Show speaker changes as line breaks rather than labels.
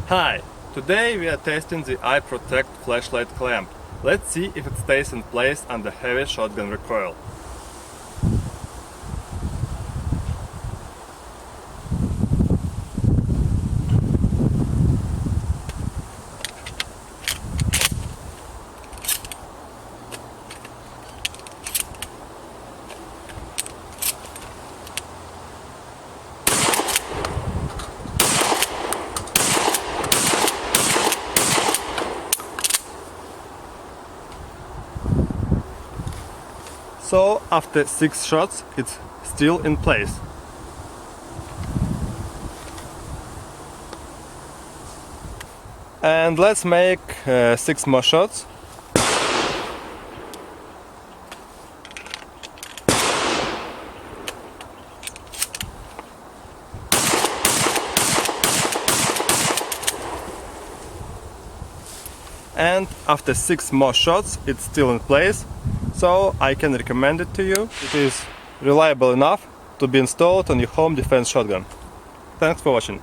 Hi! Today we are testing the iProtec flashlight clamp. Let's see if it stays in place under heavy shotgun recoil. So after 6 shots it's still in place. And let's make 6 more shots. And after 6 more shots it's still in place, so I can recommend it to you. It is reliable enough to be installed on your home defense shotgun. Thanks for watching.